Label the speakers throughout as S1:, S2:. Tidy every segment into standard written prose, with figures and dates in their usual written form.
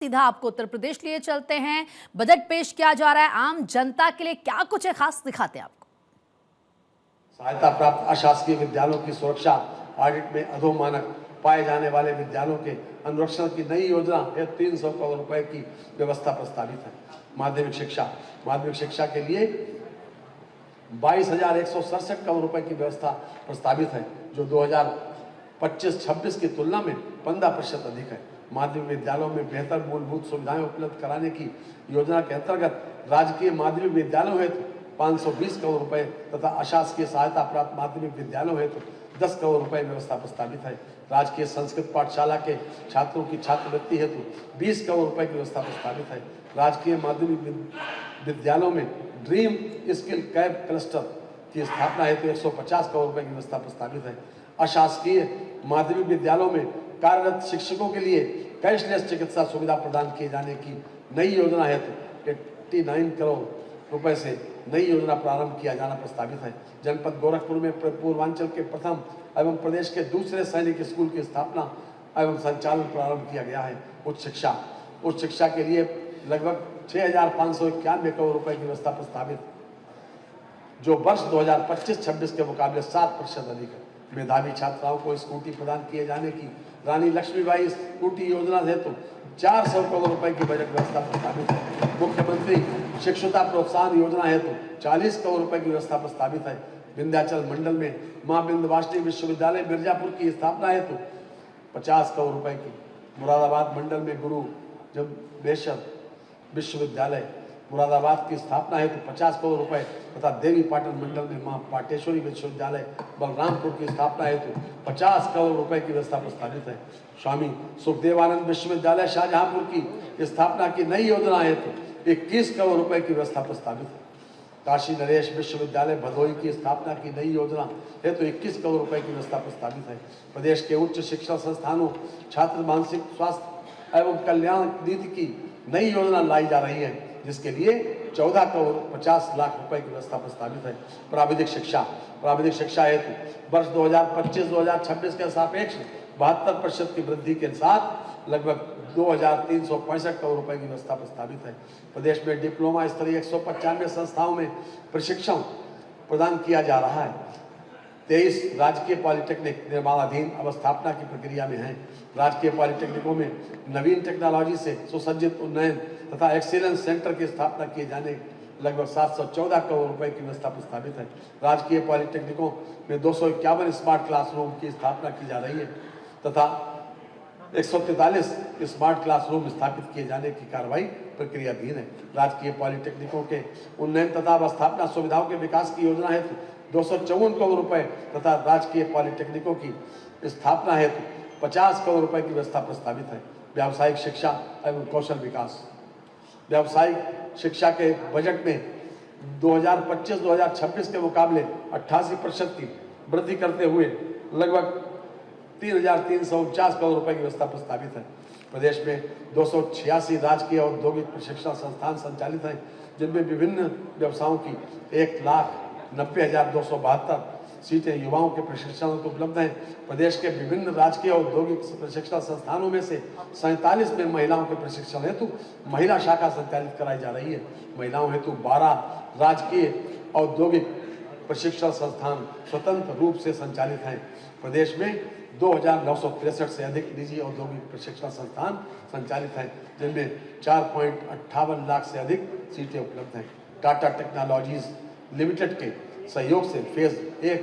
S1: सीधा आपको उत्तर प्रदेश लिए चलते हैं। बजट पेश किया जा रहा है, आम जनता के लिए क्या कुछ है खास, दिखाते हैं आपको।
S2: सहायता प्राप्त अशासकीय विद्यालयों की सुरक्षा, ऑडिट में अधोमानक पाए जाने वाले विद्यालयों के अनुरक्षण की नई योजना है। 300 करोड़ रुपए की व्यवस्था प्रस्तावित है। माध्यमिक शिक्षा के लिए 22,167 करोड़ रुपए की व्यवस्था प्रस्तावित है, जो 2025-26 की तुलना में 15% अधिक है। माध्यमिक विद्यालयों में बेहतर मूलभूत सुविधाएं उपलब्ध कराने की योजना के अंतर्गत राजकीय माध्यमिक विद्यालयों हेतु 520 करोड़ रुपए तथा अशासकीय सहायता प्राप्त माध्यमिक विद्यालयों हेतु 10 करोड़ रुपए व्यवस्था प्रस्तावित है। राजकीय संस्कृत पाठशाला के छात्रों की छात्रवृत्ति हेतु 20 करोड़ रुपए की व्यवस्था प्रस्तावित है। राजकीय माध्यमिक विद्यालयों में ड्रीम स्किल कैब क्लस्टर की स्थापना हेतु 150 करोड़ रुपए की व्यवस्था प्रस्तावित है। अशासकीय माध्यमिक विद्यालयों में कार्यरत शिक्षकों के लिए कैशलेस चिकित्सा सुविधा प्रदान किए जाने की नई योजना हेतु 89 करोड़ रुपए से नई योजना प्रारंभ किया जाना प्रस्तावित है। जनपद गोरखपुर में पूर्वांचल के प्रथम एवं प्रदेश के दूसरे सैनिक स्कूल की स्थापना एवं संचालन प्रारंभ किया गया है। उच्च शिक्षा के लिए लगभग 6,591 करोड़ रुपए की व्यवस्था प्रस्तावित, जो वर्ष 2025-26 के मुकाबले 7% अधिक है। मेधावी छात्राओं को स्कूटी प्रदान किए जाने की रानी लक्ष्मीबाई स्कूटी योजना हेतु 400 करोड़ रुपए की बजट व्यवस्था प्रस्तावित है। मुख्यमंत्री शिक्षुता प्रोत्साहन योजना हेतु 40 करोड़ रुपए की व्यवस्था प्रस्तावित है। विंध्याचल मंडल में मां विंध्यवासिनी विश्वविद्यालय मिर्जापुर की स्थापना हेतु 50 करोड़ रुपए की, मुरादाबाद मंडल में गुरु जम्बेश्वर विश्वविद्यालय मुरादाबाद की स्थापना हेतु 50 करोड़ रुपए तथा देवी पाटन मंडल में मां पाटेश्वरी विश्वविद्यालय बलरामपुर की स्थापना हेतु 50 करोड़ रुपए की व्यवस्था प्रस्तावित है। स्वामी सुखदेवानंद विश्वविद्यालय शाहजहांपुर की स्थापना की नई योजना हेतु 21 करोड़ रुपए की व्यवस्था प्रस्तावित है। काशी नरेश विश्वविद्यालय भदोही की स्थापना की नई योजना हेतु 21 करोड़ रुपए की व्यवस्था प्रस्तावित है। प्रदेश के उच्च शिक्षा संस्थानों छात्र मानसिक स्वास्थ्य एवं कल्याण नीति की नई योजना लाई जा रही है, जिसके लिए 14 करोड़ 50 लाख रुपए की व्यवस्था प्रस्तावित है। प्राविधिक शिक्षा हेतु वर्ष 2025-2026 के सापेक्ष 72% की वृद्धि के साथ लगभग 2,365 करोड़ रुपए की व्यवस्था प्रस्तावित है। प्रदेश में डिप्लोमा स्तरीय 195 संस्थाओं में प्रशिक्षण प्रदान किया जा रहा है। 23 राजकीय पॉलिटेक्निक निर्माणाधीन अवस्थापना की प्रक्रिया में है। राजकीय पॉलिटेक्निकों में नवीन टेक्नोलॉजी से सुसज्जित उन्नयन तथा एक्सीलेंस सेंटर की स्थापना किए जाने लगभग 714 करोड़ रुपए की व्यवस्था प्रस्तावित है। राजकीय पॉलिटेक्निकों में 251 स्मार्ट क्लासरूम की स्थापना की जा रही है तथा 143 स्मार्ट क्लासरूम स्थापित किए जाने की कार्रवाई प्रक्रियाधीन है। राजकीय पॉलिटेक्निकों के उन्नयन तथा अवस्थापना सुविधाओं के विकास की योजना हेतु 254 करोड़ रुपए तथा राजकीय पॉलिटेक्निकों की स्थापना हेतु 50 करोड़ रुपए की व्यवस्था प्रस्तावित है। व्यावसायिक शिक्षा एवं कौशल विकास, व्यावसायिक शिक्षा के बजट में 2025-2026 के मुकाबले 88% की वृद्धि करते हुए लगभग 3,349 करोड़ रुपए की व्यवस्था प्रस्तावित है। प्रदेश में 286 राजकीय औद्योगिक प्रशिक्षण संस्थान संचालित हैं, जिनमें विभिन्न व्यवसायों की 1,90,272 सीटें युवाओं के प्रशिक्षण को उपलब्ध हैं। प्रदेश के विभिन्न राजकीय औद्योगिक प्रशिक्षण संस्थानों में से 47 में महिलाओं के प्रशिक्षण हेतु महिला शाखा संचालित कराई जा रही है। महिलाओं हेतु 12 राजकीय औद्योगिक प्रशिक्षण संस्थान स्वतंत्र रूप से संचालित हैं। प्रदेश में 2,963 से अधिक निजी औद्योगिक प्रशिक्षण संस्थान संचालित हैं, जिनमें 4.58 लाख से अधिक सीटें उपलब्ध हैं। टाटा टेक्नोलॉजीज लिमिटेड के सहयोग से फेज 1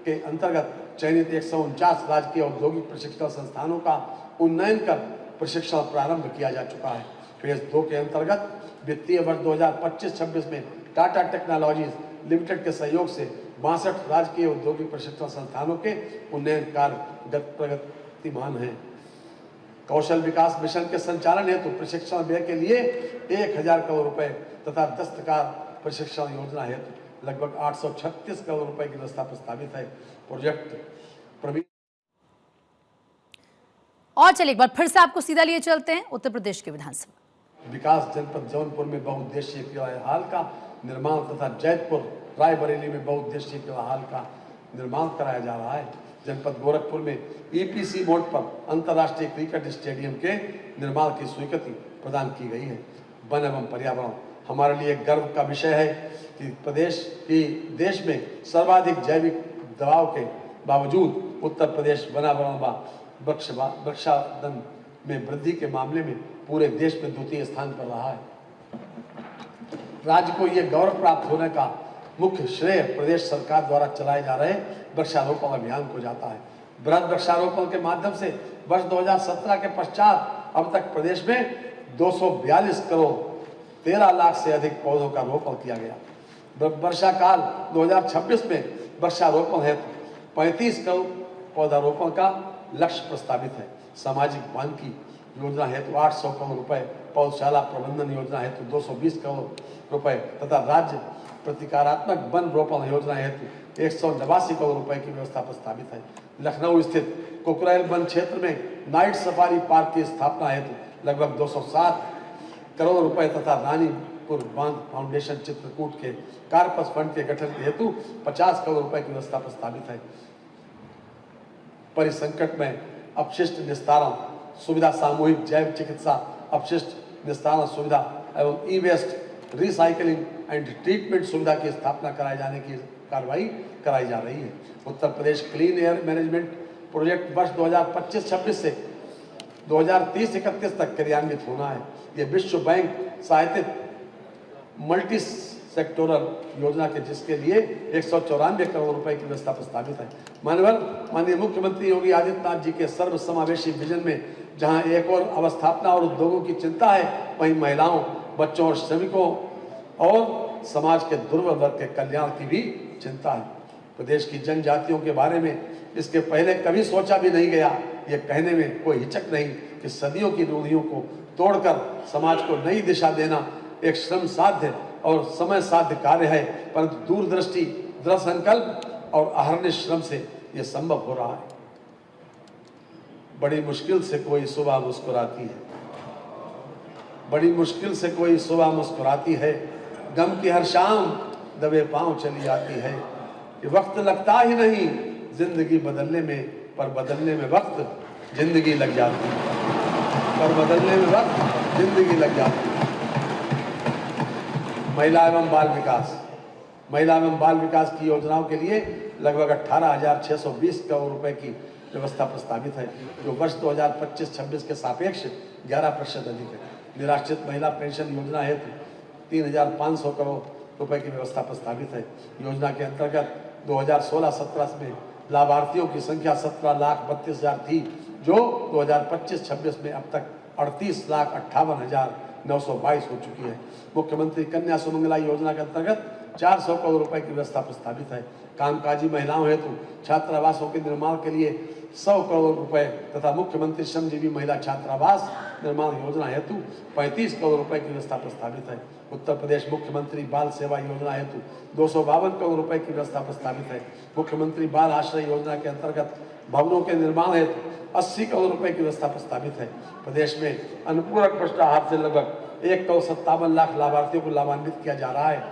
S2: के अंतर्गत चयनित 149 राजकीय औद्योगिक प्रशिक्षण संस्थानों का उन्नयन कर प्रशिक्षण प्रारंभ किया जा चुका है। फेज 2 के अंतर्गत वित्तीय वर्ष 2025-26 में टाटा टेक्नोलॉजीज लिमिटेड के सहयोग से 62 राजकीय औद्योगिक प्रशिक्षण संस्थानों के उन्नयन कार्य प्रगतिमान है। कौशल विकास मिशन के संचालन हेतु प्रशिक्षण व्यय के लिए 1,000 करोड़ रुपए तथा दस्तकार प्रशिक्षण योजना हेतु लगभग 836 करोड़ रुपए की व्यवस्था प्रस्तावित है। प्रोजेक्ट प्रवीण।
S1: और चलिए एक बार फिर से आपको सीधा लिए चलते हैं उत्तर प्रदेश के विधानसभा
S2: विकास जनपद जौनपुर में बहुउद्देशीय क्रीड़ा हाल का निर्माण तथा जैतपुर रायबरेली में बहुउद्देशीय क्रीड़ा हाल का निर्माण कराया जा रहा है। जनपद गोरखपुर में ईपीसी मोड पर अंतर्राष्ट्रीय क्रिकेट स्टेडियम के निर्माण की स्वीकृति प्रदान की गई है। वन एवं पर्यावरण हमारे लिए गर्व का विषय है कि देश में सर्वाधिक जैविक दबाव के बावजूद उत्तर प्रदेश वनावरण व वृक्षारोपण में वृद्धि के मामले में पूरे देश में द्वितीय स्थान पर रहा है। राज्य को यह गौरव प्राप्त होने का मुख्य श्रेय प्रदेश सरकार द्वारा चलाए जा रहे वृक्षारोपण अभियान को जाता है। बृहद वृक्षारोपण के माध्यम से वर्ष 2017 के पश्चात अब तक प्रदेश में 242 करोड़ 13 लाख से अधिक पौधों का रोपण किया गया। वर्षा काल 2026 में वृक्षारोपण हेतु 35 करोड़ पौधारोपण का लक्ष्य प्रस्तावित है। सामाजिक वानिकी योजना हेतु 800 करोड़ रुपए, पौधशाला प्रबंधन योजना हेतु 220 करोड़ रुपए तथा राज्य प्रतिकारात्मक वन रोपण योजना हेतु 189 करोड़ रुपए की व्यवस्था प्रस्तावित है। लखनऊ स्थित कुकरेल वन क्षेत्र में नाइट सफारी पार्क की स्थापना हेतु लगभग 207 करोड़ रुपए तथा रानीपुर बांध फाउंडेशन चित्रकूट के कार्पस फंड के गठन के हेतु 50 करोड़ रुपए की व्यवस्था प्रस्तावित है। परिसंकट में अपशिष्ट निस्तारण सुविधा, सामूहिक जैव चिकित्सा अपशिष्ट निस्तारण सुविधा एवं ई वेस्ट रिसाइकलिंग एंड ट्रीटमेंट सुविधा की स्थापना कराए जाने की कार्रवाई कराई जा रही है। Uttar Pradesh clean air management project वर्ष 2025-26 से 2030-31 तक क्रियान्वित होना है। ये विश्व बैंक सहायतित मल्टी सेक्टोरल योजना के जिसके लिए 194 करोड़ रुपए की व्यवस्था प्रस्तावित है। माननीय मुख्यमंत्री योगी आदित्यनाथ जी के सर्वसमावेशी विजन में जहां एक और अवस्थापना और उद्योगों की चिंता है, वहीं महिलाओं, बच्चों और श्रमिकों और समाज के दुर्बल वर्ग के कल्याण की भी चिंता है। प्रदेश की जनजातियों के बारे में इसके पहले कभी सोचा भी नहीं गया। ये कहने में कोई हिचक नहीं कि सदियों की रूढ़ियों को तोड़कर समाज को नई दिशा देना एक श्रम साध्य और समय साध्य कार्य है, परंतु दूरदृष्टि, दृढ़ संकल्प और अहर्निश श्रम से यह संभव हो रहा है। बड़ी मुश्किल से कोई सुबह मुस्कुराती है, बड़ी मुश्किल से कोई सुबह मुस्कुराती है, गम की हर शाम दबे पांव चली आती है। ये वक्त लगता ही नहीं जिंदगी बदलने में, पर बदलने में वक्त जिंदगी लग जाती है, पर बदलने में वक्त जिंदगी लग जाती है। महिला एवं बाल विकास की योजनाओं के लिए लगभग 18,620 करोड़ रुपए की व्यवस्था प्रस्तावित है, जो वर्ष 2025-26 के सापेक्ष 11% अधिक है। निराश्रित महिला पेंशन योजना हेतु 3,500 करोड़ रुपए की व्यवस्था प्रस्तावित है। योजना के अंतर्गत 2016-17 में लाभार्थियों की संख्या 17,32,000 थी, जो 2025-26 में अब तक 38,58,922 हो चुकी है। मुख्यमंत्री कन्या सुमंगला योजना के अंतर्गत 400 करोड़ रुपए की व्यवस्था प्रस्तावित है। कामकाजी महिलाओं हेतु छात्रावासों के निर्माण के लिए 100 करोड़ रुपए तथा मुख्यमंत्री श्रमजीवी महिला छात्रावास निर्माण योजना हेतु 35 करोड़ रुपए की व्यवस्था प्रस्तावित है। उत्तर प्रदेश मुख्यमंत्री बाल सेवा योजना हेतु 252 करोड़ रुपए की व्यवस्था प्रस्तावित है। मुख्यमंत्री बाल आश्रय योजना के अंतर्गत भवनों के निर्माण हेतु 80 करोड़ रुपए की व्यवस्था प्रस्तावित है। प्रदेश में अनुपूरक पुष्टाहार से लगभग 1,57 लाख लाभार्थियों को लाभान्वित किया जा रहा है।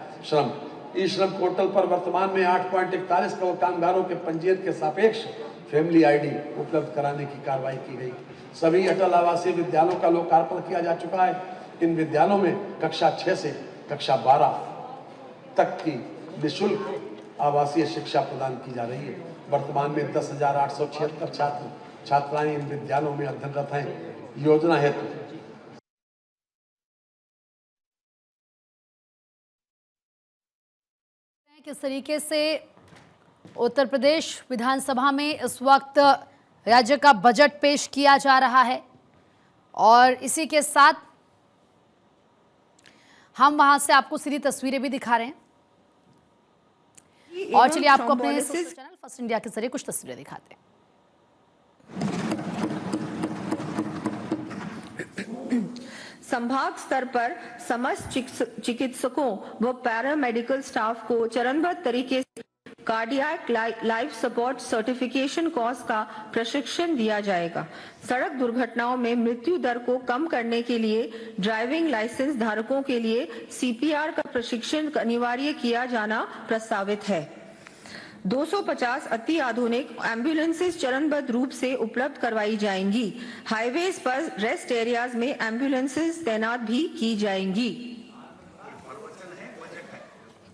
S2: ई श्रम पोर्टल पर वर्तमान में 8.41 करोड़ कामगारों के पंजीयन के सापेक्ष फैमिली आईडी उपलब्ध कराने की कार्रवाई की गई। सभी अटल आवासीय विद्यालयों का लोकार्पण किया जा चुका है। इन विद्यालयों में कक्षा 6 से कक्षा 12 तक की निःशुल्क आवासीय शिक्षा प्रदान की जा रही है। वर्तमान में 10,876 छात्र छात्राएं इन विद्यालयों में अध्ययनरत हैं। योजना हेतु
S1: किस तरीके से उत्तर प्रदेश विधानसभा में इस वक्त राज्य का बजट पेश किया जा रहा है और इसी के साथ हम वहां से आपको सीधी तस्वीरें भी दिखा रहे हैं। और चलिए आपको अपने चैनल फर्स्ट इंडिया के जरिए कुछ तस्वीरें दिखाते हैं।
S3: संभाग स्तर पर समस्त चिकित्सकों व पैरामेडिकल स्टाफ को चरणबद्ध तरीके से cardiac life support certification course का प्रशिक्षण दिया जाएगा। सड़क दुर्घटनाओं में मृत्यु दर को कम करने के लिए ड्राइविंग लाइसेंस धारकों के लिए CPR का प्रशिक्षण अनिवार्य किया जाना प्रस्तावित है। 250 अति आधुनिक एम्बुलेंसेस चरणबद्ध रूप से उपलब्ध करवाई जाएंगी। हाईवेज पर रेस्ट एरियाज में एम्बुलेंसेस तैनात भी की जाएंगी।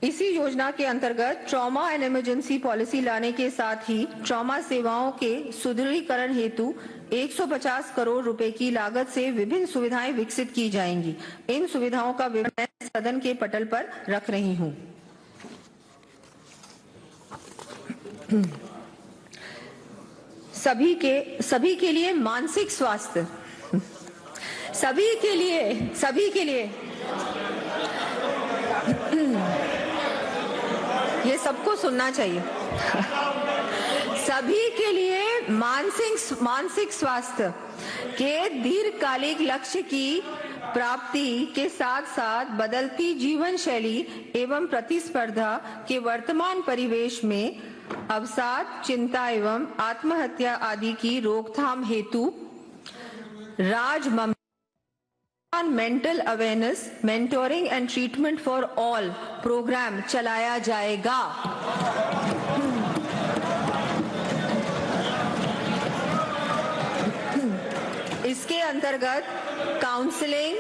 S3: इसी योजना के अंतर्गत ट्रॉमा एंड इमरजेंसी पॉलिसी लाने के साथ ही ट्रॉमा सेवाओं के सुदृढ़ीकरण हेतु 150 करोड़ रुपए की लागत से विभिन्न सुविधाएं विकसित की जाएंगी। इन सुविधाओं का विवरण मैं सदन के पटल पर रख रही हूं। सभी के लिए मानसिक स्वास्थ्य, सभी के लिए ये सबको सुनना चाहिए। सभी के लिए मानसिक स्वास्थ्य के दीर्घकालिक लक्ष्य की प्राप्ति के साथ साथ बदलती जीवन शैली एवं प्रतिस्पर्धा के वर्तमान परिवेश में अवसाद, चिंता एवं आत्महत्या आदि की रोकथाम हेतु mental awareness, mentoring and treatment for all programme चलाया जाएगा। इसके अंतर्गत काउंसलिंग,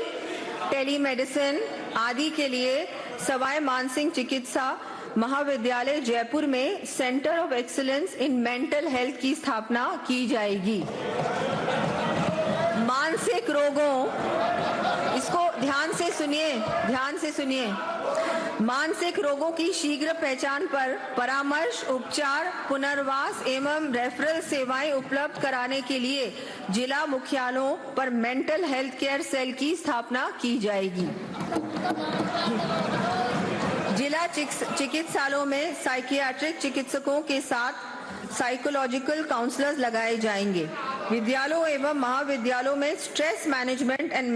S3: टेलीमेडिसिन आदि के लिए सवाई मानसिंह चिकित्सा महाविद्यालय जयपुर में centre of excellence in mental health की स्थापना की जाएगी। मानसिक रोगों, इसको ध्यान से सुनिए, मानसिक रोगों की शीघ्र पहचान पर परामर्श, उपचार, पुनर्वास एवं रेफरल सेवाएं उपलब्ध कराने के लिए जिला मुख्यालयों पर मेंटल हेल्थ केयर सेल की स्थापना की जाएगी। जिला चिकित्सालयों में साइकियाट्रिक चिकित्सकों के साथ साइकोलॉजिकल काउंसलर्स लगाए जाएंगे। विद्यालयों एवं महाविद्यालयों में stress management and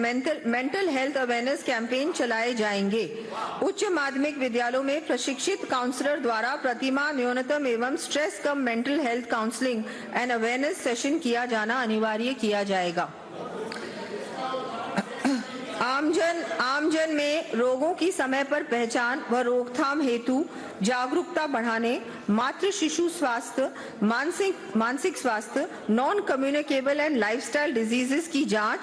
S3: mental health awareness campaign चलाए जाएंगे। उच्च माध्यमिक विद्यालयों में प्रशिक्षित काउंसलर द्वारा प्रतिमाह न्यूनतम एवं stress come mental health counselling and awareness session किया जाना अनिवार्य किया जाएगा। आमजन में रोगों की समय पर पहचान व रोकथाम हेतु जागरूकता बढ़ाने, मातृ शिशु स्वास्थ्य, मानसिक स्वास्थ्य, non communicable and lifestyle diseases की जांच,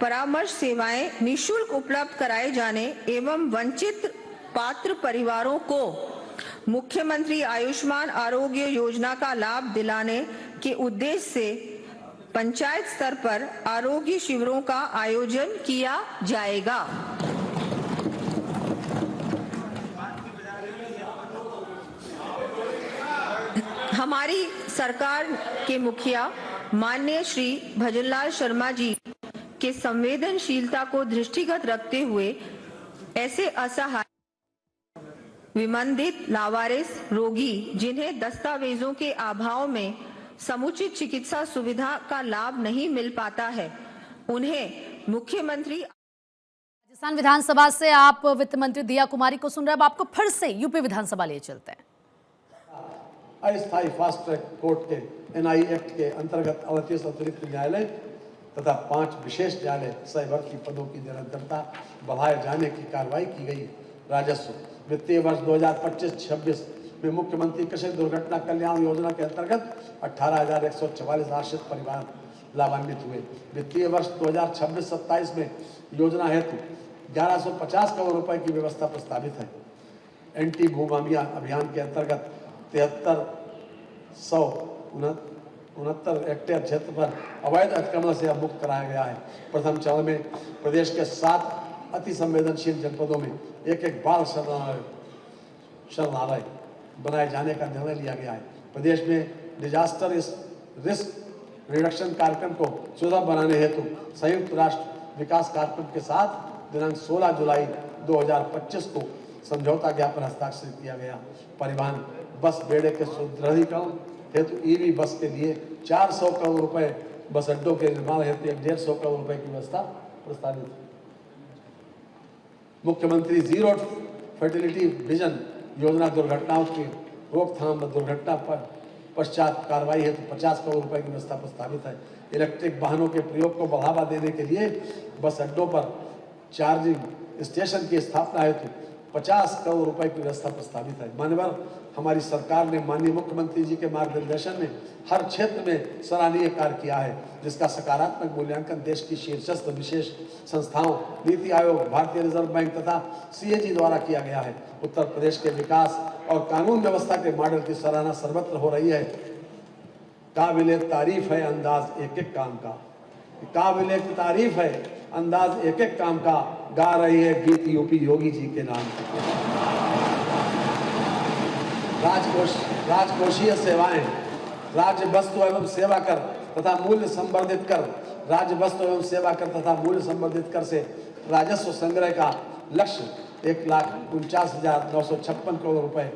S3: परामर्श सेवाएं निःशुल्क उपलब्ध कराए जाने एवं वंचित पात्र परिवारों को मुख्यमंत्री आयुष्मान आरोग्य योजना का लाभ दिलाने के उद्देश्य से पंचायत स्तर पर आरोग्य शिविरों का आयोजन किया जाएगा। हमारी सरकार के मुखिया माननीय श्री भजनलाल शर्मा जी के संवेदनशीलता को दृष्टिगत रखते हुए ऐसे असहाय, विमंदित, लावारिस रोगी जिन्हें दस्तावेजों के अभाव में समुचित चिकित्सा सुविधा का लाभ नहीं मिल पाता है, उन्हें मुख्यमंत्री।
S1: राजस्थान विधानसभा से आप वित्त मंत्री दिया कुमारी को सुन रहे हैं। अब आपको फिर से यूपी विधानसभा ले चलते हैं।
S2: अस्थायी फास्ट ट्रैक कोर्ट के एनआई एक्ट के अंतर्गत 38 अतिरिक्त न्यायालय तथा 5 विशेष न्यायालय सहवर्ती पदों की निरंतरता बढ़ाए जाने की कार्रवाई की गई। राजस्व वित्तीय वर्ष 2025-26 में मुख्यमंत्री कृषि दुर्घटना कल्याण योजना के अंतर्गत 18,144 आश्रित परिवार लाभान्वित हुए। वित्तीय वर्ष 2026-27 में योजना हेतु 1150 करोड़ रुपए की व्यवस्था प्रस्तावित है। एंटी भूमाफिया अभियान के अंतर्गत 7369 हेक्टेयर क्षेत्र पर अवैध अतिक्रमण से मुक्त कराया गया है। प्रथम चरण में प्रदेश के 7 अति संवेदनशील जनपदों में एक बाल शरणालय बनाए जाने का निर्णय लिया गया है। प्रदेश में डिजास्टर रिस्क रिडक्शन कार्यक्रम को सुदृढ़ बनाने हेतु संयुक्त राष्ट्र विकास कार्यक्रम के साथ दिनांक 16 जुलाई 2025 को समझौता ज्ञापन हस्ताक्षरित किया गया। परिवहन बस बेड़े के सुदृढ़ीकरण हेतु ईवी बस के लिए 400 करोड़ रुपए, बस अड्डों के निर्माण हेतु 150 करोड़ रुपए की व्यवस्था प्रस्तावित है। मुख्यमंत्री जीरो फर्टिलिटी विजन योजना दुर्घटनाओं की रोकथाम व दुर्घटना पर पश्चात कार्रवाई हेतु 50 करोड़ रुपए की व्यवस्था प्रस्तावित है। इलेक्ट्रिक वाहनों के प्रयोग को बढ़ावा देने के लिए बस अड्डों पर चार्जिंग स्टेशन की स्थापना हेतु 50 करोड़ रुपए की व्यवस्था प्रस्तावित है। मान्यवर, हमारी सरकार ने माननीय मुख्यमंत्री जी के मार्गदर्शन में हर क्षेत्र में सराहनीय कार्य किया है, जिसका सकारात्मक मूल्यांकन देश की शीर्षस्थ विशेष संस्थाओं, नीति आयोग, भारतीय रिजर्व बैंक तथा CAG द्वारा किया गया है। उत्तर प्रदेश के विकास और कानून व्यवस्था के मॉडल की सराहना सर्वत्र हो रही है। काबिले तारीफ है अंदाज एक एक काम का, काबिले तारीफ है अंदाज एक एक काम का, गा रही है गीत यूपी योगी जी के नाम। राजकोषीय सेवाएं, राज्य वस्तु एवं सेवा कर तथा मूल्य संवर्धित कर, राज्य वस्तु एवं सेवा कर तथा मूल्य संवर्धित कर से राजस्व संग्रह का लक्ष्य 1,49,956 करोड़ रुपए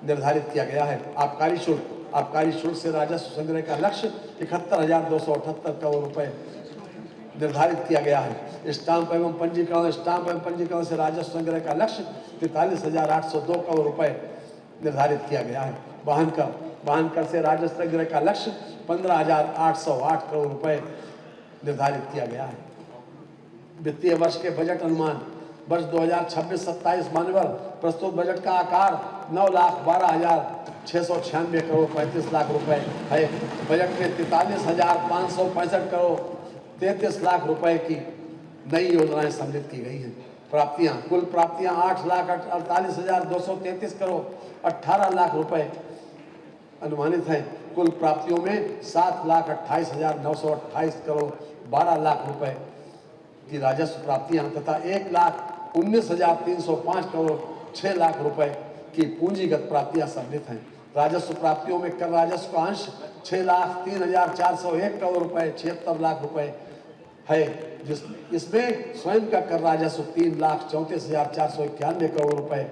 S2: निर्धारित किया गया है। आबकारी शुल्क से राजस्व संग्रह का लक्ष्य 71,278 करोड़ रुपए निर्धारित किया गया है। स्टाम्प एवं पंजीकरण से राजस्व संग्रह का लक्ष्य 43,802 करोड़ रुपए निर्धारित किया गया है। वाहन कर से राजस्व संग्रह का लक्ष्य 15,808 करोड़ रुपए निर्धारित किया गया है। वित्तीय वर्ष के बजट अनुमान वर्ष 2026-27 मान्यवर, प्रस्तुत बजट का आकार 9,12,696 करोड़ 35 लाख रुपए है। बजट में 43,565 करोड़ 33 लाख रुपए की नई योजनाएं सम्मिलित की गई हैं। कुल प्राप्तियां 8,48,233 करोड़ 18 लाख रुपए अनुमानित हैं। कुल प्राप्तियों में 7,28,928 करोड़ 12 लाख रुपए की राजस्व प्राप्तियां तथा 1,19,305 करोड़ 6 लाख रुपए की पूंजीगत प्राप्तियां सम्मिलित हैं। राजस्व प्राप्तियों में कर राजस्व का अंश 6,03,401 करोड़ रुपए 76 लाख रुपए है, इसमें स्वयं का कर राजस्व 3,34,491 करोड़ रुपए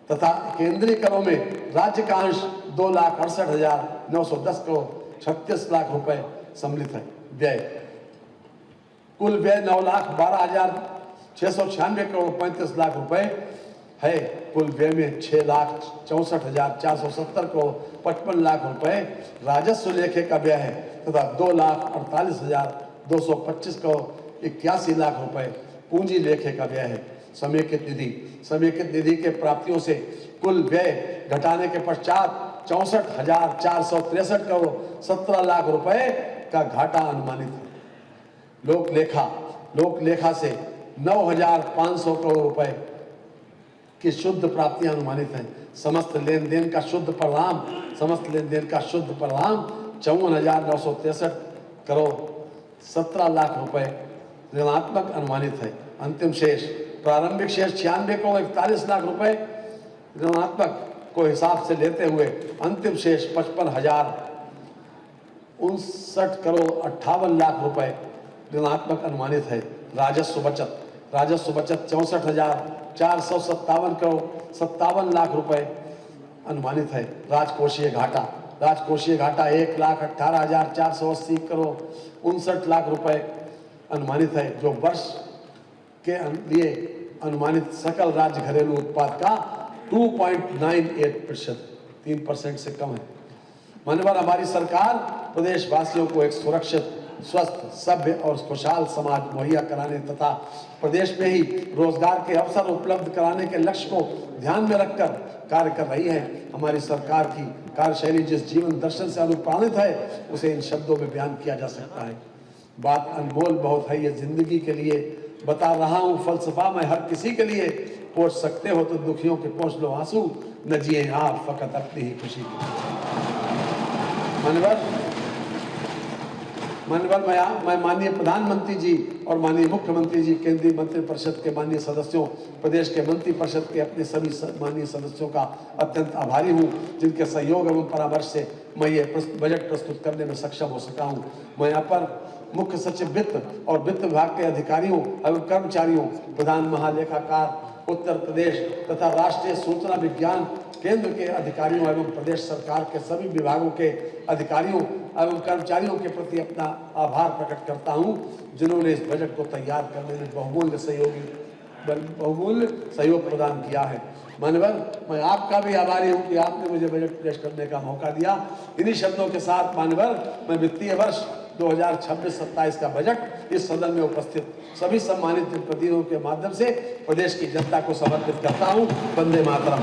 S2: तथा केंद्रीय करों में राज्य का अंश 2,68,910 करोड़ 36 लाख रुपए सम्मिलित है। व्यय, कुल व्यय 9,12,696 करोड़ 35 लाख रुपए है। कुल व्यय में 6,64,470 करोड़ 55 लाख रुपए राजस्व लेखे का व्यय है तथा 2,48,225 करोड़ 81 लाख रुपए पूंजी लेखे का व्यय है। समेकित निधि के प्राप्तियों से कुल व्यय घटाने के पश्चात 64,463 करोड़ 17 लाख रुपए का घाटा अनुमानित है। लोक लेखा से 9,500 करोड़ रुपए की शुद्ध प्राप्तियां अनुमानित हैं। समस्त लेन देन का शुद्ध परिणाम 54,963 करोड़ 17 लाख रुपए ऋणात्मक अनुमानित है। अंतिम शेष, प्रारंभिक शेष 96 करोड़ 41 लाख रुपए ऋणात्मक को हिसाब से लेते हुए अंतिम शेष 55,059 करोड़ 58 लाख रुपए ऋणात्मक अनुमानित है। राजस्व बचत 64,457 करोड़ 57 लाख रुपए अनुमानित है। राजकोषीय घाटा 1,18,480 करोड़ 59 लाख रुपए अनुमानित है, जो वर्ष के लिए अनुमानित सकल राज्य घरेलू उत्पाद का 2.98% 3% से कम है। माननीय हमारी सरकार प्रदेशवासियों को एक सुरक्षित, स्वस्थ, सभ्य और खुशहाल समाज मुहैया कराने तथा प्रदेश में ही रोजगार के अवसर उपलब्ध कराने के लक्ष्य को ध्यान में रखकर कार्य कर रही है। हमारी सरकार की कार्यशैली जिस जीवन दर्शन से अनुप्राणित है, उसे इन शब्दों में बयान किया जा सकता है। बात अनमोल बहुत है, ये जिंदगी के लिए बता रहा हूँ फलसफा मैं हर किसी के लिए। पोंछ सकते हो तो दुखियों के पोंछ लो आंसू, न जिए आप फकत अपनी ही खुशी की। माननीय मैं माननीय प्रधानमंत्री जी और माननीय मुख्यमंत्री जी, केंद्रीय मंत्रिपरिषद के माननीय सदस्यों, प्रदेश के मंत्रिपरिषद के अपने सभी माननीय सदस्यों का अत्यंत आभारी हूं, जिनके सहयोग एवं परामर्श से मैं ये बजट प्रस्तुत करने में सक्षम हो सका हूं। मैं यहाँ पर मुख्य सचिव वित्त और वित्त विभाग के अधिकारियों एवं कर्मचारियों, प्रधान महालेखाकार उत्तर प्रदेश तथा राष्ट्रीय सूचना विज्ञान केंद्र के अधिकारियों एवं प्रदेश सरकार के सभी विभागों के अधिकारियों एवं कर्मचारियों के प्रति अपना आभार प्रकट करता हूं, जिन्होंने इस बजट को तैयार करने में बहुमूल्य सहयोग प्रदान किया है। माननीय मैं आपका भी आभारी हूं कि आपने मुझे बजट पेश करने का मौका दिया। इन्हीं शब्दों के साथ माननीय मैं वित्तीय वर्ष 2026-27 का बजट इस सदन में उपस्थित सभी सम्मानित जनप्रतिनिधियों के माध्यम से प्रदेश की जनता को समर्पित करता हूं। वंदे मातरम।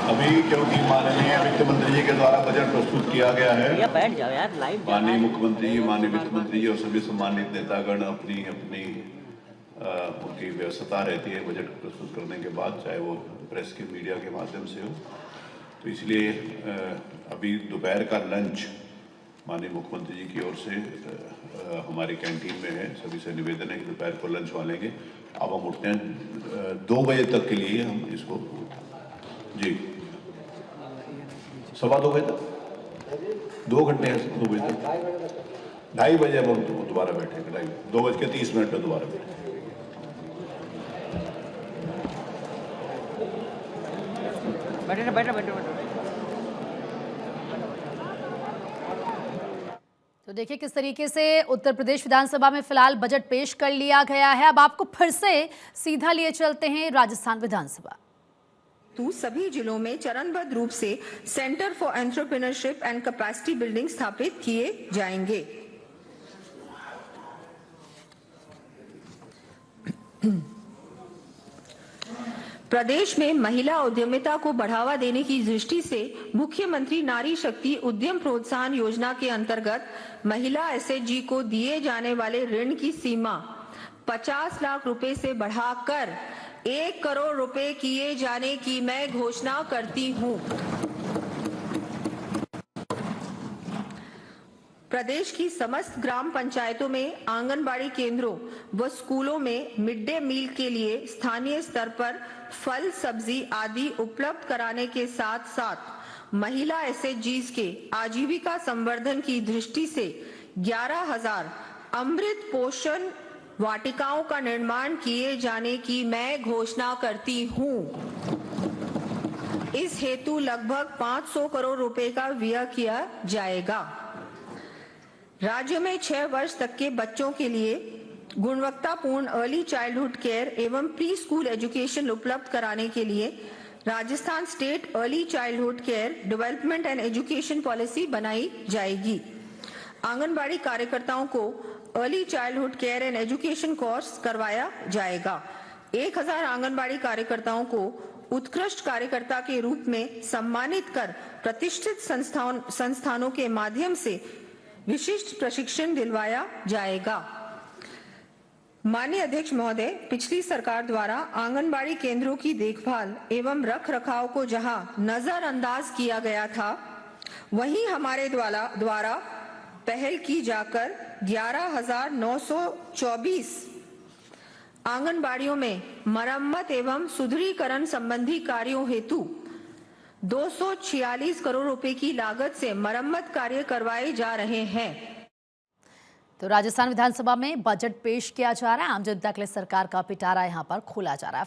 S4: अभी क्योंकि माननीय वित्त मंत्री जी के द्वारा बजट प्रस्तुत किया गया है,
S5: बैठ जाओ यार, लाइव
S4: माननीय मुख्यमंत्री जी, माननीय वित्त मंत्री जी और सभी सम्मानित नेतागण अपनी अपनी उनकी व्यस्तता रहती है बजट प्रस्तुत करने के बाद, चाहे वो प्रेस के मीडिया के माध्यम से हो। तो इसलिए अभी दोपहर का लंच माननीय मुख्यमंत्री जी की ओर से हमारी कैंटीन में है। सभी से निवेदन है कि दोपहर को लंच वहाँ लेंगे। अब हम उठते हैं 2 बजे तक के लिए हम इसको जी 2:15 बजे तक 2 घंटे हैं 2 बजे तक 2:30 बजे अब हम दोबारा बैठेंगे। 2:30 में दोबारा बैठेंगे।
S5: बैठो।
S1: तो देखिए किस तरीके से उत्तर प्रदेश विधानसभा में फिलहाल बजट पेश कर लिया गया है। अब आपको फिर से सीधा लिए चलते हैं राजस्थान विधानसभा।
S3: सभी जिलों में चरणबद्ध रूप से centre for entrepreneurship and capacity building स्थापित किए जाएंगे। प्रदेश में महिला उद्यमिता को बढ़ावा देने की दृष्टि से मुख्यमंत्री नारी शक्ति उद्यम प्रोत्साहन योजना के अंतर्गत महिला एसएचजी को दिए जाने वाले ऋण की सीमा 50 लाख रुपए से बढ़ाकर 1 करोड़ रुपए किए जाने की मैं घोषणा करती हूं। प्रदेश की समस्त ग्राम पंचायतों में आंगनबाड़ी केंद्रों व स्कूलों में मिड डे मील के लिए स्थानीय स्तर पर फल, सब्जी आदि उपलब्ध कराने के साथ साथ महिला एसएचजीज के आजीविका संवर्धन की दृष्टि से 11,000 अमृत पोषण वाटिकाओं का निर्माण किए जाने की मैं घोषणा करती हूं। इस हेतु लगभग 500 करोड़ रुपए का व्यय किया जाएगा। राज्य में 6 वर्ष तक के बच्चों के लिए गुणवत्तापूर्ण अर्ली चाइल्डहुड केयर एवं प्री स्कूल एजुकेशन उपलब्ध कराने के लिए Rajasthan state early childhood care development and education policy बनाई जाएगी। आंगनबाड़ी कार्यकर्ताओं को early childhood care and education course करवाया जाएगा। 1000 आंगनबाड़ी कार्यकर्ताओं को उत्कृष्ट कार्यकर्ता के रूप में सम्मानित कर प्रतिष्ठित संस्थानों के माध्यम से विशिष्ट प्रशिक्षण दिलवाया जाएगा। माननीय अध्यक्ष महोदय, पिछली सरकार द्वारा आंगनबाड़ी केंद्रों की देखभाल एवं रखरखाव को जहां नजरअंदाज किया गया था, वहीं हमारे द्वारा पहल की जाकर 11,924 आंगनबाड़ियों में मरम्मत एवं सुदृढ़ीकरण संबंधी कार्यों हेतु 246 करोड़ रुपए की लागत से मरम्मत कार्य करवाए जा रहे हैं।
S1: तो राजस्थान विधानसभा में बजट पेश किया जा रहा है। आम जनता के लिए सरकार का पिटारा यहां पर खोला जा रहा है।